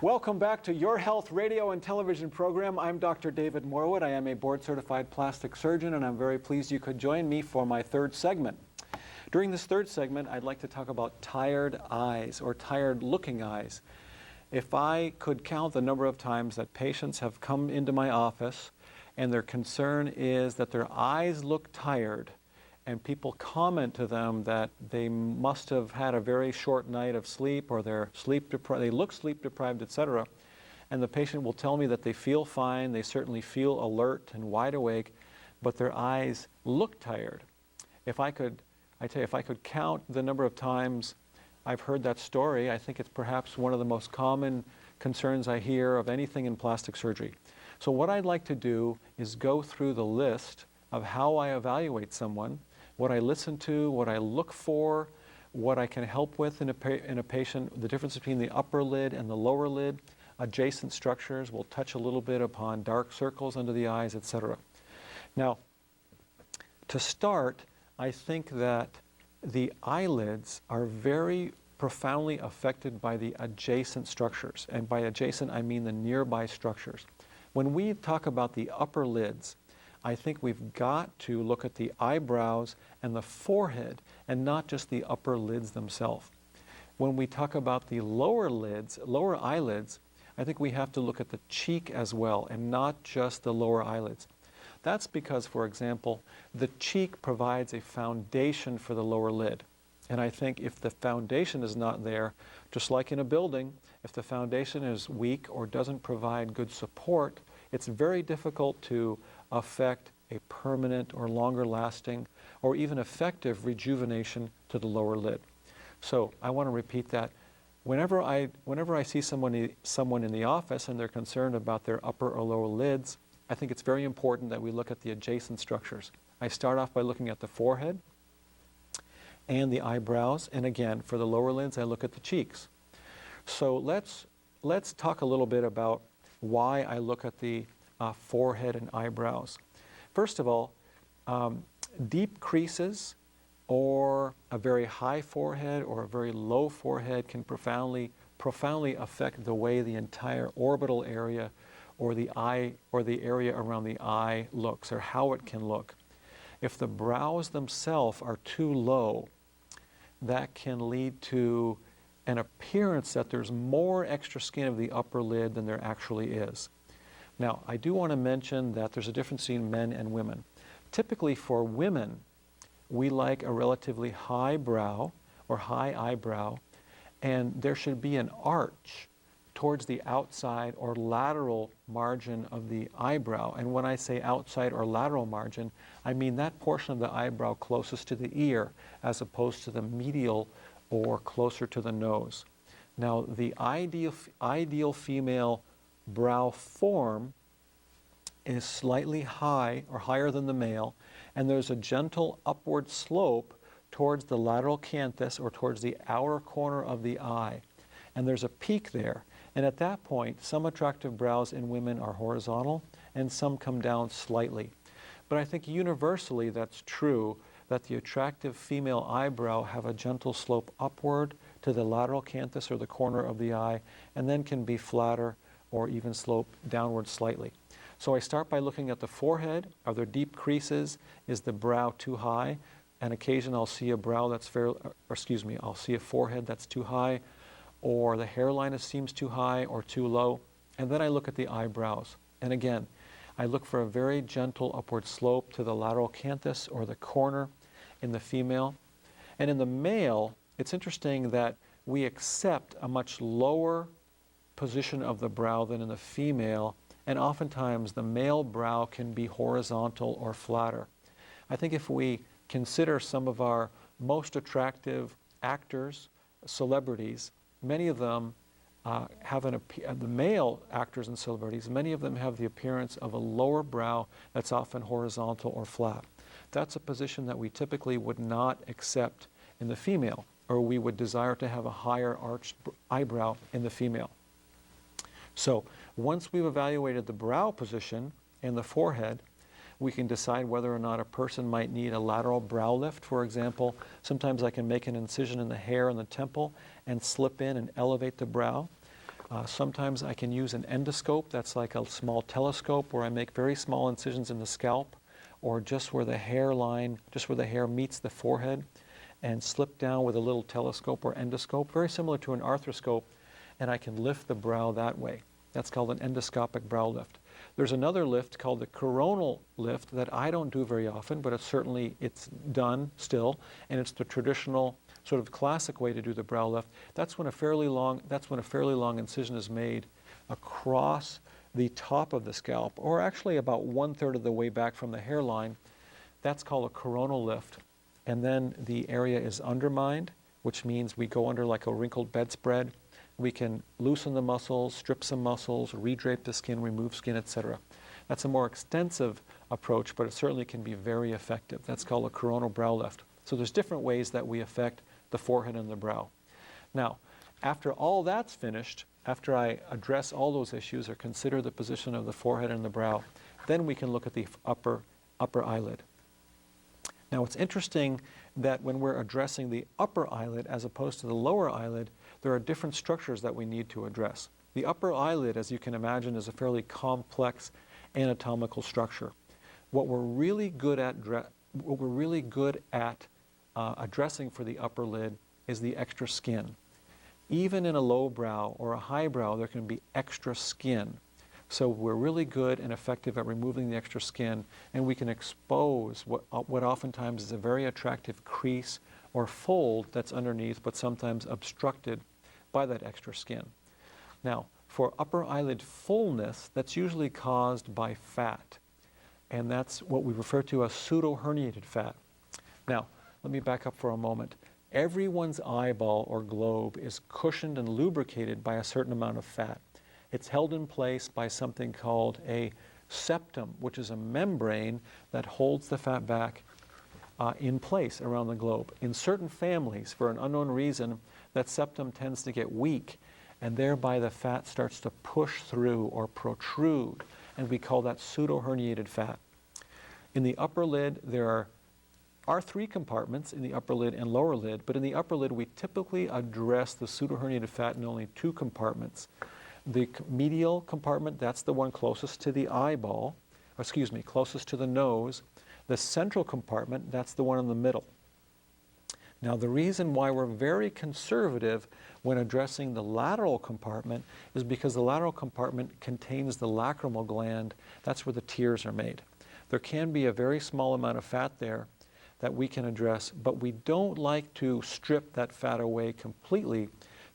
Welcome back to Your Health radio and television program. I'm Dr. David Morwood. I am a board-certified plastic surgeon, and I'm very pleased you could join me for my third segment. During this third segment, I'd like to talk about tired eyes or tired-looking eyes. If I could count the number of times that patients have come into my office and their concern is that their eyes look tired, and people comment to them that they must have had a very short night of sleep, or they're they look sleep deprived, etc. And the patient will tell me that they feel fine, they certainly feel alert and wide awake, but their eyes look tired. If I could count the number of times I've heard that story, I think it's perhaps one of the most common concerns I hear of anything in plastic surgery. So what I'd like to do is go through the list of how I evaluate someone, what I listen to, what I look for, what I can help with in a patient, the difference between the upper lid and the lower lid, adjacent structures. We'll touch a little bit upon dark circles under the eyes, etc. Now, to start, I think that the eyelids are very profoundly affected by the adjacent structures. And by adjacent, I mean the nearby structures. When we talk about the upper lids, I think we've got to look at the eyebrows and the forehead and not just the upper lids themselves. When we talk about the lower lids, lower eyelids, I think we have to look at the cheek as well and not just the lower eyelids. That's because, for example, the cheek provides a foundation for the lower lid. And I think if the foundation is not there, just like in a building, if the foundation is weak or doesn't provide good support, it's very difficult to affect a permanent or longer lasting or even effective rejuvenation to the lower lid. So I want to repeat that. Whenever I see someone in the office and they're concerned about their upper or lower lids, I think it's very important that we look at the adjacent structures. I start off by looking at the forehead and the eyebrows, and again, for the lower lids, I look at the cheeks. So let's talk a little bit about why I look at the forehead and eyebrows. First of all, deep creases or a very high forehead or a very low forehead can profoundly affect the way the entire orbital area or the eye or the area around the eye looks, or how it can look. If the brows themselves are too low, that can lead to an appearance that there's more extra skin of the upper lid than there actually is. Now, I do want to mention that there's a difference between men and women. Typically for women, we like a relatively high brow or high eyebrow, and there should be an arch towards the outside or lateral margin of the eyebrow. And when I say outside or lateral margin, I mean that portion of the eyebrow closest to the ear as opposed to the medial or closer to the nose. Now, the ideal female brow form is slightly high or higher than the male, and there's a gentle upward slope towards the lateral canthus or towards the outer corner of the eye. And there's a peak there. And at that point, some attractive brows in women are horizontal and some come down slightly. But I think universally that's true, that the attractive female eyebrow have a gentle slope upward to the lateral canthus or the corner of the eye, and then can be flatter or even slope downward slightly. So I start by looking at the forehead. Are there deep creases? Is the brow too high? On occasion I'll see a brow that's I'll see a forehead that's too high, or the hairline seems too high or too low. And then I look at the eyebrows. And again, I look for a very gentle upward slope to the lateral canthus or the corner in the female. And in the male, it's interesting that we accept a much lower position of the brow than in the female, and oftentimes the male brow can be horizontal or flatter. I think if we consider some of our most attractive actors, celebrities, many of them the male actors and celebrities, many of them have the appearance of a lower brow that's often horizontal or flat. That's a position that we typically would not accept in the female, or we would desire to have a higher arched eyebrow in the female. So once we've evaluated the brow position and the forehead, we can decide whether or not a person might need a lateral brow lift. For example, sometimes I can make an incision in the hair and the temple and slip in and elevate the brow. Sometimes I can use an endoscope. That's like a small telescope where I make very small incisions in the scalp, or just where the hairline, just where the hair meets the forehead, and slip down with a little telescope or endoscope, very similar to an arthroscope, and I can lift the brow that way. That's called an endoscopic brow lift. There's another lift called the coronal lift that I don't do very often, but it's done still, and it's the traditional sort of classic way to do the brow lift. That's when a fairly long incision is made across the top of the scalp, or actually about 1/3 of the way back from the hairline. That's called a coronal lift. And then the area is undermined, which means we go under like a wrinkled bedspread. We can loosen the muscles, strip some muscles, redrape the skin, remove skin, etc. That's a more extensive approach, but it certainly can be very effective. That's called a coronal brow lift. So there's different ways that we affect the forehead and the brow. Now, after all that's finished, after I address all those issues or consider the position of the forehead and the brow, then we can look at the upper eyelid. Now, it's interesting that when we're addressing the upper eyelid as opposed to the lower eyelid, there are different structures that we need to address. The upper eyelid, as you can imagine, is a fairly complex anatomical structure. What we're really good at addressing for the upper lid is the extra skin. Even in a low brow or a high brow, there can be extra skin. So we're really good and effective at removing the extra skin, and we can expose what oftentimes is a very attractive crease or fold that's underneath, but sometimes obstructed by that extra skin. Now, for upper eyelid fullness, that's usually caused by fat, and that's what we refer to as pseudo-herniated fat. Now, let me back up for a moment. Everyone's eyeball or globe is cushioned and lubricated by a certain amount of fat. It's held in place by something called a septum, which is a membrane that holds the fat back in place around the globe. In certain families, for an unknown reason, that septum tends to get weak, and thereby the fat starts to push through or protrude, and we call that pseudo-herniated fat. In the upper lid, there are 3 compartments in the upper lid and lower lid, but in the upper lid, we typically address the pseudo-herniated fat in only 2 compartments. The medial compartment, that's the one closest to the eyeball, closest to the nose. The central compartment, that's the one in the middle. Now, the reason why we're very conservative when addressing the lateral compartment is because the lateral compartment contains the lacrimal gland. That's where the tears are made. There can be a very small amount of fat there that we can address, but we don't like to strip that fat away completely,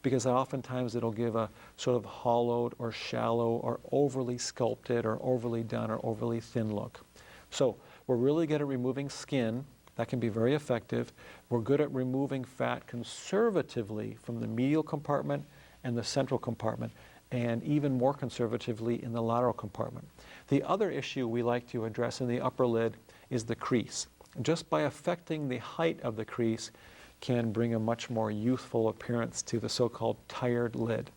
because oftentimes it'll give a sort of hollowed or shallow or overly sculpted or overly done or overly thin look. So we're really good at removing skin. That can be very effective. We're good at removing fat conservatively from the medial compartment and the central compartment, and even more conservatively in the lateral compartment. The other issue we like to address in the upper lid is the crease. Just by affecting the height of the crease can bring a much more youthful appearance to the so-called tired lid.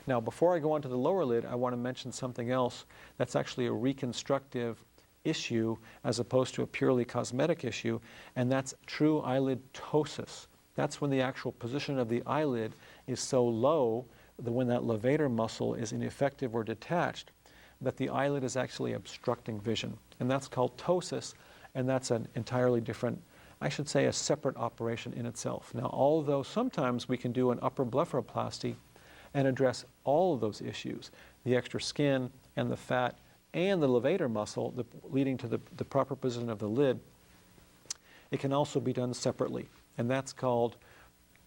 Now, before I go on to the lower lid, I want to mention something else that's actually a reconstructive issue as opposed to a purely cosmetic issue, and that's true eyelid ptosis. That's when the actual position of the eyelid is so low that when that levator muscle is ineffective or detached, that the eyelid is actually obstructing vision. And that's called ptosis, and that's an entirely different, I should say, a separate operation in itself. Now, although sometimes we can do an upper blepharoplasty and address all of those issues, the extra skin and the fat and the levator muscle leading to the proper position of the lid, it can also be done separately, and that's called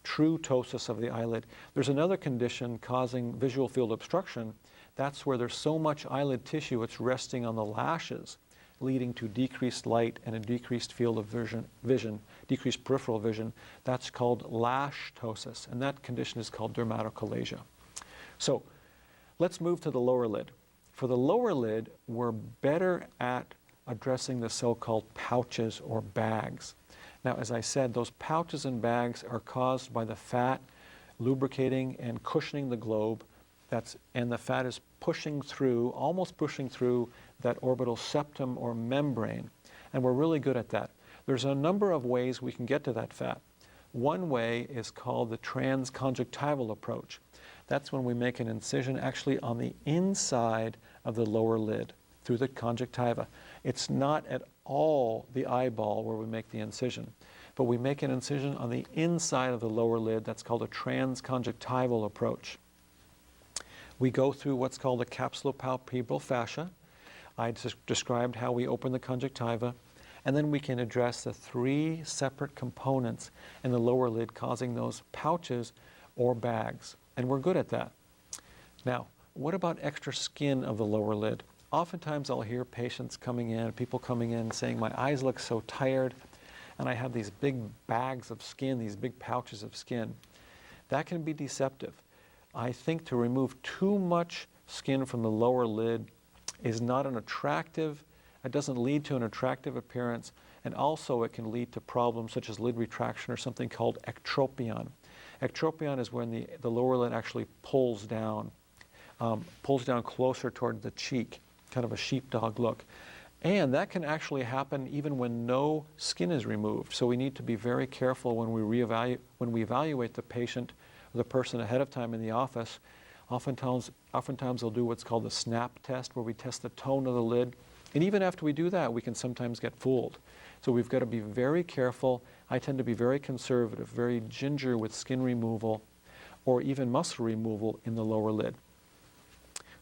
true ptosis of the eyelid. There's another condition causing visual field obstruction. That's where there's so much eyelid tissue it's resting on the lashes, leading to decreased light and a decreased field of vision, decreased peripheral vision. That's called lash ptosis, and that condition is called dermatochalasia. So let's move to the lower lid. For the lower lid, we're better at addressing the so-called pouches or bags. Now, as I said, those pouches and bags are caused by the fat lubricating and cushioning the globe, and the fat is pushing through, almost pushing through that orbital septum or membrane, and we're really good at that. There's a number of ways we can get to that fat. One way is called the transconjunctival approach. That's when we make an incision actually on the inside of the lower lid through the conjunctiva. It's not at all the eyeball where we make the incision, but we make an incision on the inside of the lower lid. That's called a transconjunctival approach. We go through what's called a capsulopalpebral fascia. I described how we open the conjunctiva, and then we can address the 3 separate components in the lower lid causing those pouches or bags, and we're good at that. Now, what about extra skin of the lower lid? Oftentimes I'll hear patients coming in, people coming in saying, my eyes look so tired and I have these big bags of skin, these big pouches of skin. That can be deceptive. I think to remove too much skin from the lower lid is not an attractive, it doesn't lead to an attractive appearance, and also it can lead to problems such as lid retraction or something called ectropion. Ectropion is when the lower lid actually pulls down closer toward the cheek, kind of a sheepdog look. And that can actually happen even when no skin is removed. So we need to be very careful when we evaluate the patient or the person ahead of time in the office. Oftentimes they'll do what's called the snap test, where we test the tone of the lid. And even after we do that, we can sometimes get fooled. So we've got to be very careful. I tend to be very conservative, very ginger with skin removal or even muscle removal in the lower lid.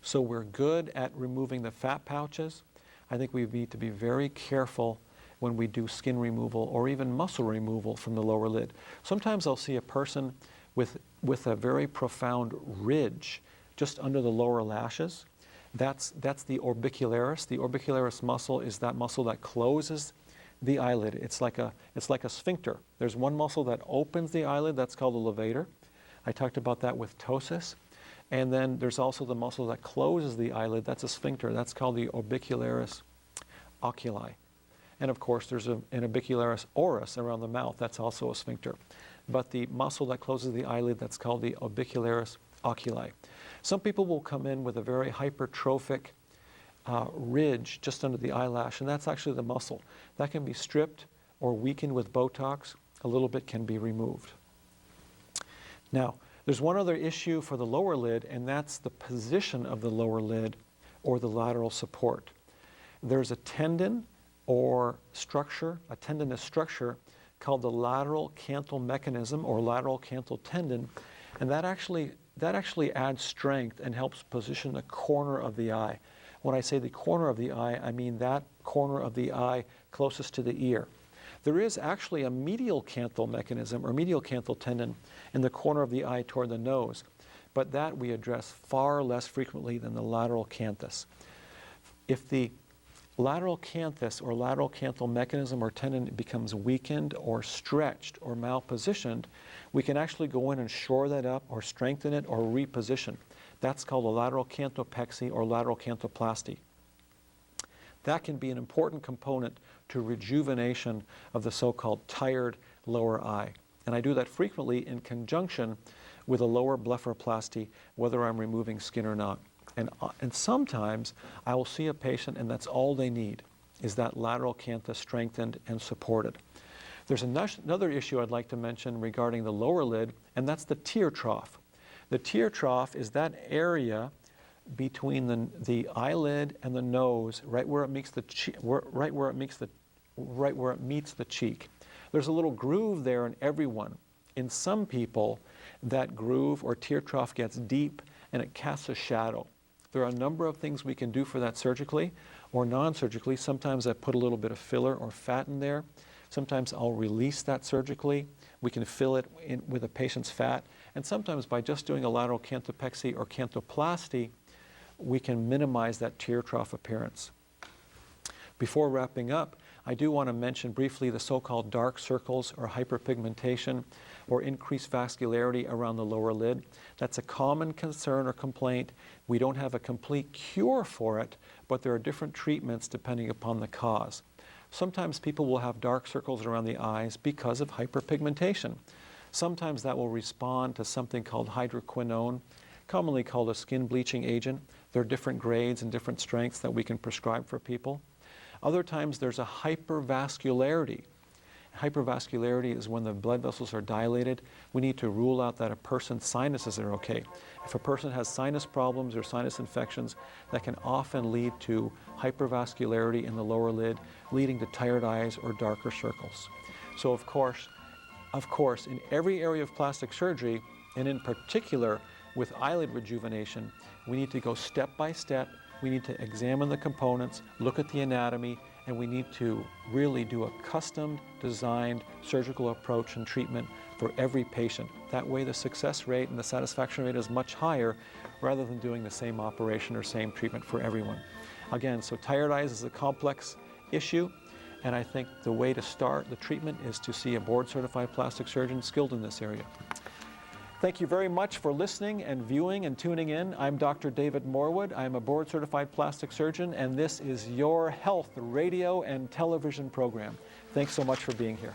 So we're good at removing the fat pouches. I think we need to be very careful when we do skin removal or even muscle removal from the lower lid. Sometimes I'll see a person with a very profound ridge just under the lower lashes. That's the orbicularis. The orbicularis muscle is that muscle that closes the eyelid. It's like a sphincter. There's one muscle that opens the eyelid, that's called the levator. I talked about that with ptosis. And then there's also the muscle that closes the eyelid, that's a sphincter, that's called the orbicularis oculi. And of course there's an orbicularis oris around the mouth, that's also a sphincter. But the muscle that closes the eyelid, that's called the orbicularis oculi. Some people will come in with a very hypertrophic ridge just under the eyelash, and that's actually the muscle. That can be stripped or weakened with Botox. A little bit can be removed. Now, there's one other issue for the lower lid, and that's the position of the lower lid or the lateral support. There's a tendon or structure, a tendinous structure called the lateral canthal mechanism or lateral canthal tendon, and that actually adds strength and helps position the corner of the eye. When I say the corner of the eye, I mean that corner of the eye closest to the ear. There is actually a medial canthal mechanism or medial canthal tendon in the corner of the eye toward the nose, but that we address far less frequently than the lateral canthus. If the lateral canthus or lateral canthal mechanism or tendon becomes weakened or stretched or malpositioned, we can actually go in and shore that up or strengthen it or reposition. That's called a lateral canthopexy or lateral canthoplasty. That can be an important component to rejuvenation of the so-called tired lower eye. And I do that frequently in conjunction with a lower blepharoplasty, whether I'm removing skin or not. And sometimes I will see a patient and that's all they need, is that lateral canthus strengthened and supported. There's another issue I'd like to mention regarding the lower lid, and that's the tear trough. The tear trough is that area between the eyelid and the nose, right where it meets the cheek. There's a little groove there in everyone. In some people, that groove or tear trough gets deep and it casts a shadow. There are a number of things we can do for that surgically or non-surgically. Sometimes I put a little bit of filler or fat in there. Sometimes I'll release that surgically. We can fill it in with a patient's fat. And sometimes by just doing a lateral canthopexy or canthoplasty, we can minimize that tear trough appearance. Before wrapping up, I do want to mention briefly the so-called dark circles or hyperpigmentation or increased vascularity around the lower lid. That's a common concern or complaint. We don't have a complete cure for it, but there are different treatments depending upon the cause. Sometimes people will have dark circles around the eyes because of hyperpigmentation. Sometimes that will respond to something called hydroquinone, commonly called a skin bleaching agent. There are different grades and different strengths that we can prescribe for people. Other times there's a hypervascularity, Hypervascularity is when the blood vessels are dilated. We need to rule out that a person's sinuses are okay. If a person has sinus problems or sinus infections, that can often lead to hypervascularity in the lower lid, leading to tired eyes or darker circles. So of course, in every area of plastic surgery, and in particular with eyelid rejuvenation, we need to go step by step. We need to examine the components, look at the anatomy, and we need to really do a custom designed surgical approach and treatment for every patient. That way the success rate and the satisfaction rate is much higher rather than doing the same operation or same treatment for everyone. Again, so tired eyes is a complex issue, and I think the way to start the treatment is to see a board-certified plastic surgeon skilled in this area. Thank you very much for listening and viewing and tuning in. I'm Dr. David Morwood. I'm a board-certified plastic surgeon, and this is your health radio and television program. Thanks so much for being here.